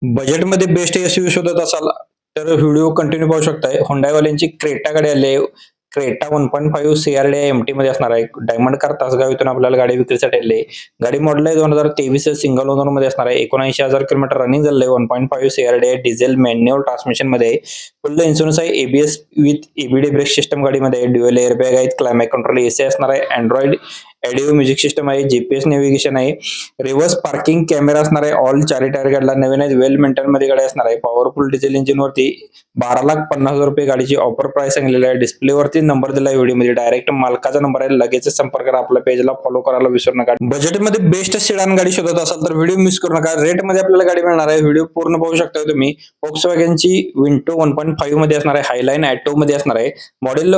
बजेटमध्ये best SUV शोधत असाल, तर व्हिडिओ कंटिन्यू पाहू शकताय. Hyundaiवाल्यांची क्रेटा गाडी आली आहे. क्रेटा 1.5 CRDI एमटीमध्ये असणार आहे. डायमंड कार तासगाव इथून आपल्याला गाडी विक्रीसाठी आली आहे. गाडी मॉडेल आहे 2023 सिंगल ओनरमध्ये असणार आहे. 79,000 किलोमीटर रनिंग झालेलं आहे. 1.5 CRDI डिझेल मॅन्युअल ट्रान्समिशनमध्ये आहे. फुल इन्शुरन्स आहे. ABS with EBD brake system गाडीमध्ये आहे. ड्युअल एअरबॅग आहेत. क्लायमॅट कंट्रोल एसी असणार आहे. अँड्रॉइड ऑडिओ म्युझिक सिस्टम आहे. जीपीएस नेव्हिगेशन आहे. रिव्हर्स पार्किंग कॅमेरा असणार आहे. ऑल चारी टायर गाडीला नवीन आहेत. वेल मेंटेन मध्ये गाडी असणार आहे. पॉवरफुल डिझेल इंजिन वरती 12,50,000 रुपये गाडीची ऑफर प्राइस सांगितलेली आहे. डिस्प्ले वरती नंबर दिला व्हिडिओमध्ये. डायरेक्ट मालकाचा नंबर आहे. लगेच संपर्क करा. आपल्या पेजला फॉलो करायला विसरू नका. बजेटमध्ये बेस्ट सेडान गाडी शोधत असाल तर व्हिडिओ मिस करू नका. रेट मध्ये आपल्याला गाडी मिळणार आहे. व्हिडिओ पूर्ण पाहू शकता तुम्ही. Volkswagenची विंटो 1.5 मध्ये असणार आहे. हायलाईन ऑटो मध्ये असणार आहे. मॉडेल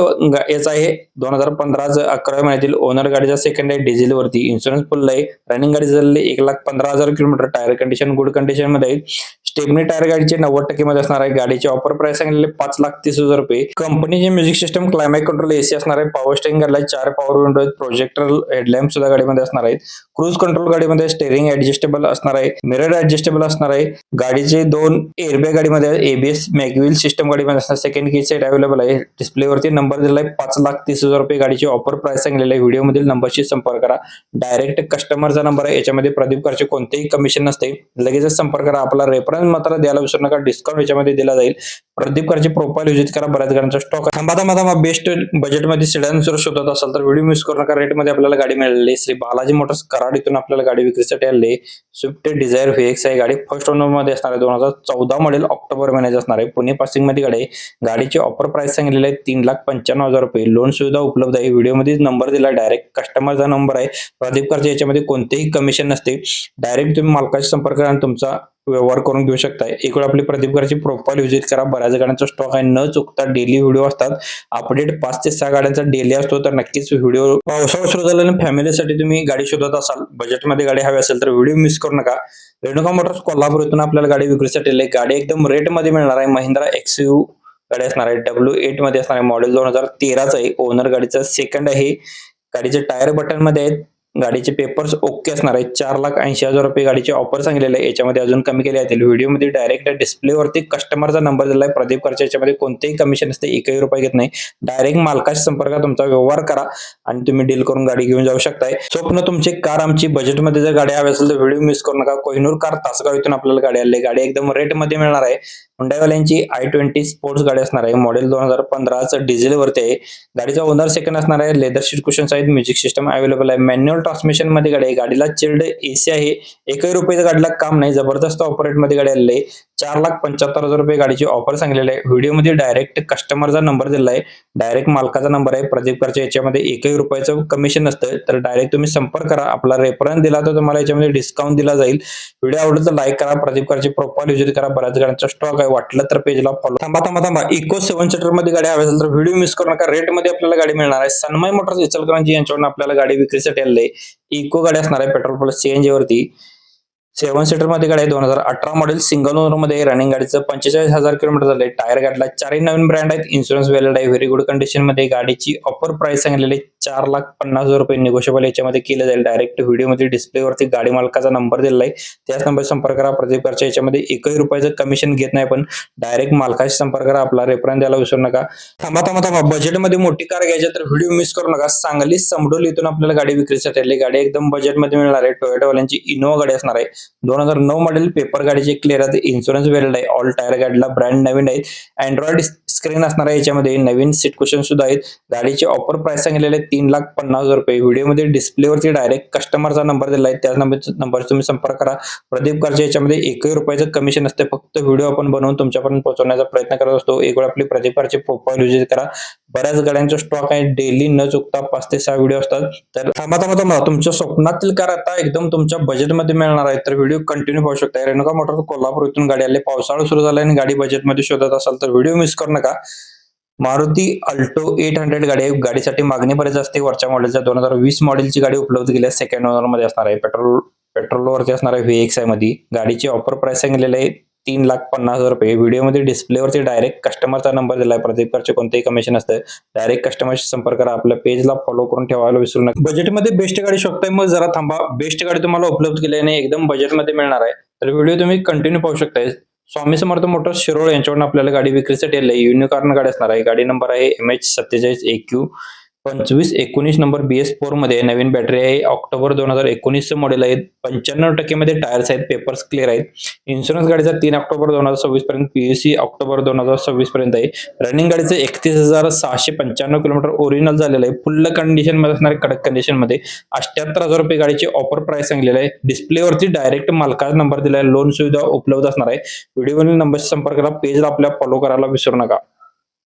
याचा आहे 2015 11 महिन्यातील. ओनर गाडीचा सेकंड आहे. डिझेल वरती. इन्शुरन्स फुल आहे. रनिंग गाडी झालेली 1,15,000 kilometre. Tyre condition good condition मध्ये आहे. स्टेपनी टायर गाडीचे 90% मध्ये असणार आहे. गाडीची ऑफर प्राइस सांगितलेली 5,30,000 रुपये. कंपनीचे music system climate control AC असणार आहे. पॉवर स्टेरिंग गाडीला 4 पॉवर विंडो आहेत. प्रोजेक्टर हेडलॅम्प सुद्धा गाडीमध्ये असणार आहेत. क्रूज कंट्रोल गाडीमध्ये स्टेरिंग ऍडजस्टेबल असणार आहे. मिरर ऍडजस्टेबल असणार आहे. गाडीचे 2 एअरबॅग गाडीमध्ये एबीएस मॅगव्हील सिस्टम गाडीमध्ये असणार. सेकंड की सेट अवेलेबल आहे. डिस्प्ले वरती नंबर दिला आहे 5,30,000 रुपये. गाडीची ऑफर प्राइस सांगितलेली आहे. व्हिडिओ मधील नंबरशी संपर्क करा. डायरेक्ट कस्टमरचा नंबर आहे. याच्यामध्ये प्रदीप कारचे कोणतेही कमिशन नसते. लगेचच संपर्क करा. आपला रेफरन्स मात्र द्यायला विसरू नका. डिस्काउंट याच्यामध्ये दिला जाईल. प्रदीप कारची प्रोफाईल व्हिजिट करा. बऱ्याच गाड्यांचा स्टॉक थांबा बेस्ट बजेटमध्ये सेडान जर शोधत असाल तर व्हिडिओ मिस करू नका. रेटमध्ये आपल्याला गाडी मिळालेली. श्री बालाजी मोटर्स कराड इथून आपल्याला गाडी विक्रीसाठी आली. स्विफ्ट डिझायर व्हीएक्स आहे. गाडी फर्स्ट ओनर मध्ये असणार आहे. 2014 मॉडेल ऑक्टोबर महिन्यात असणार आहे. पुणे पासिंग मध्ये गाडी आहे. गाडीची ऑफर प्राइस सांगितलेली आहे 3,95,000 रुपये. लोन सुविधा उपलब्ध आहे. व्हिडिओ मध्ये नंबर दिला. डायरेक्ट कस्टमरचा नंबर आहे. प्रदीप कारचे याच्यामध्ये कोणतेही कमिशन नसते. डायरेक्ट तुम्ही मालकाशी संपर्क करा आणि तुमचा व्यवहार करून घेऊ शकताय. एक वेळ आपली प्रदीप कारची प्रोफाईल व्हिजिट करा. बऱ्याच गाड्यांचा स्टॉक आहे. न चुकता डेली व्हिडिओ असतात. अपडेट 5 ते 6 गाड्यांचा डेली असतो. तर नक्कीच व्हिडिओ पावसाळा सुरू झाल्याने फॅमिलीसाठी तुम्ही गाडी शोधत असाल, बजेटमध्ये गाडी हवी असेल तर व्हिडिओ मिस करू नका. रेणुका मोटर्स कोल्हापूर इथून आपल्याला गाडी विक्रीसाठी आली. गाडी एकदम रेट मध्ये मिळणार आहे. महिंद्रा एक्सयू गाडी असणार आहे. W8 मध्ये असणार आहे. मॉडेल 2013च आहे. ओनर गाडीचा सेकंड आहे. गाडीचे टायर बटन मध्ये आहेत. गाडीचे पेपर्स ओके असणार आहे. 4,80,000 रुपये गाडीची ऑफर सांगितलेली आहे. याच्यामध्ये अजून कमी केले जातील. व्हिडिओमध्ये डायरेक्ट डिस्प्लेवरती कस्टमरचा नंबर दिलाय. प्रदीप कारच्या याच्यामध्ये कोणतेही कमिशन नसते. 1ही रुपये घेत नाही. डायरेक्ट मालकाशी संपर्क तुमचा व्यवहार करा आणि तुम्ही डील करून गाडी घेऊन जाऊ शकताय. स्वप्न तुमची कार आमची. बजेटमध्ये जर गाडी हवी असेल तर व्हिडिओ मिस करू नका. कोहिनूर कार तासगाव इथून आपल्याला गाडी आली. गाडी एकदम रेटमध्ये मिळणार आहे. Hyundaiवाल्यांची i20 स्पोर्ट्स गाडी असणार आहे. मॉडेल 2015 डिझेल वरती आहे. गाडीचा ओनर सेकंड असणार आहे. लेदर सीट कुशन्स आहेत. म्युझिक सिस्टम अवेलेबल आहे. मॅन्युअल ट्रान्समिशन मध्ये गाडी आहे. गाडीला चिल्ड एसी आहे. 1ही रुपयाचं गाडीला काम नाही. जबरदस्त ऑपरेट मध्ये गाडी आलेली आहे. 4,75,000 रुपये गाडीची ऑफर सांगितलेली आहे. व्हिडिओमध्ये डायरेक्ट कस्टमरचा नंबर दिला आहे. डायरेक्ट मालकाचा नंबर आहे. प्रदीप कारच्या याच्यामध्ये 1ही रुपयाचं कमिशन नसतं. तर डायरेक्ट तुम्ही संपर्क करा. आपला रेफरन्स दिला तर तुम्हाला याच्यामध्ये डिस्काउंट दिला जाईल. व्हिडिओ आवडला तर लाईक करा. प्रदीप कारची प्रोफाईल व्हिजिट करा. बऱ्याच गाड्यांचा स्टॉक आहे. वाटलं तर पेजला फॉलो. थांबा इको 7 सीटर मध्ये गाडी हवी असेल तर व्हिडिओ मिस करू नका. रेट मध्ये आपल्याला गाडी मिळणार आहे. सनमाई मोटर्स इचलकरंजी यांच्याकडून आपल्याला गाडी विक्रीसाठी आलेली आहे. इको गाडी असणार आहे. पेट्रोल प्लस सीएनजी वरती. 7 सीटर मध्ये गाडी आहे. 2018 मॉडेल सिंगल ओनर मध्ये. रनिंग गाडीचं 45,000 किलोमीटर झाले. टायर गाडीला 4ही नवीन ब्रँड आहेत. इन्शुरन्स व्हॅलिड आहे. व्हेरी गुड कंडिशन मध्ये. गाडीची ऑफर प्राइस सांगितलेली 4,50,000 रुपये. निगोशिएबल याच्यामध्ये केलं जाईल. डायरेक्ट व्हिडिओ मध्ये डिस्प्ले वरती गाडी मालकाचा नंबर दिला आहे. त्याच नंबर संपर्क करा. प्रदीप कारच्या याच्यामध्ये 1ही रुपयाचं कमिशन घेत नाही. पण डायरेक्ट मालकाशी संपर्क करा. आपला रेफरन्स द्यायला विसरू नका. थांबा बजेटमध्ये मोठी कार घ्यायची तर व्हिडिओ मिस करू नका. सांगली समडोली इथून आपल्याला गाडी विक्रीसाठी आली. गाडी एकदम बजेटमध्ये मिळणार आहे. टोयोटावाल्यांची इनोवा गाडी असणार आहे. 2009 मॉडेल. पेपर गाडीचे क्लिअर आहे. इन्शुरन्स व्हॅलिड आहे. ऑल टायर गाडीला ब्रँड नवीन आहे. अँड्रॉइड स्क्रीन असणार आहे. याच्यामध्ये नवीन सीट कुशन सुद्धा आहेत. गाडीची ऑफर प्राइस सांगितलेली आहे 3,50,000 रुपये. व्हिडिओमध्ये डिस्प्लेवरती डायरेक्ट कस्टमरचा नंबर दिला आहे. त्याच नंबर तुम्ही संपर्क करा. प्रदीप कारच्या याच्यामध्ये 1ही रुपयाचं कमिशन असते. फक्त व्हिडिओ आपण बनवून तुमच्यापर्यंत पोहोचवण्याचा प्रयत्न करत असतो. एक वेळ आपली प्रदीप कारची प्रोफाईल व्हिजिट करा. बऱ्याच गाड्यांचा स्टॉक आहे. डेली न चुकता 5 ते 6 व्हिडिओ असतात. तर थांबा तुमच्या स्वप्नातील कार आता एकदम तुमच्या बजेटमध्ये मिळणार आहे. तर व्हिडिओ कंटिन्यू पाहू शकता. रेणुका मोटर्स कोल्हापूर इथून गाडी आली. पावसाळा सुरू झाला आणि गाडी बजेटमध्ये शोधत असाल तर व्हिडिओ मिस करू नका. मारुती अल्टो 800 गाडी आहे. गाडीसाठी मागणी बरेच असते. वरच्या मॉडेलच्या 2020 मॉडेलची गाडी उपलब्ध केली आहे. सेकंड ओनर मध्ये असणार आहे. पेट्रोलवरती असणार आहे. व्हीएक्सआय मध्ये. गाडीची ऑफर प्राइस सांगितलेली आहे 3,50,000 रुपये. व्हिडिओमध्ये डिस्प्लेवरती डायरेक्ट कस्टमरचा नंबर दिलाय. प्रदीप कारचे कोणतेही कमिशन असतं. डायरेक्ट कस्टमरशी संपर्क करा. आपल्या पेजला फॉलो करून ठेवायला विसरू नका. बजेटमध्ये बेस्ट गाडी शोधताय मग जरा थांबा. बेस्ट गाडी तुम्हाला उपलब्ध केल्याने एकदम बजेटमध्ये मिळणार आहे. तर व्हिडिओ तुम्ही कंटिन्यू पाहू शकताय. स्वामी समर्थ मोटर्स शिरोळ यांच्याकडून आपल्याला गाडी विक्रीसाठी आली आहे. युनिकॉर्न गाडी असणार आहे. गाडी नंबर आहे MH47AQ 2519 नंबर BS4 मध्ये नवीन बॅटरी आहे. ऑक्टोबर 2019 चं मॉडेल आहे. 95% मध्ये टायर्स आहेत. पेपर्स क्लिअर आहेत. इन्शुरन्स गाडीचा 3 ऑक्टोबर 2026 पर्यंत, PUC ऑक्टोबर 2026 पर्यंत आहे. रनिंग गाडीचं 31,695 किलोमीटर ओरिजिनल झालेलं आहे. फुल कंडिशन मध्ये असणार आहे, कडक कंडिशन मध्ये. 78,000 रुपये गाडीची ऑफर प्राइस सांगलेली आहे. डिस्प्लेवरती डायरेक्ट मालकाचा नंबर दिलाय. लोन सुविधा उपलब्ध असणार आहे. व्हिडिओवरील नंबरशी संपर्क करा. पेजला आपल्या फॉलो करायला विसरू नका.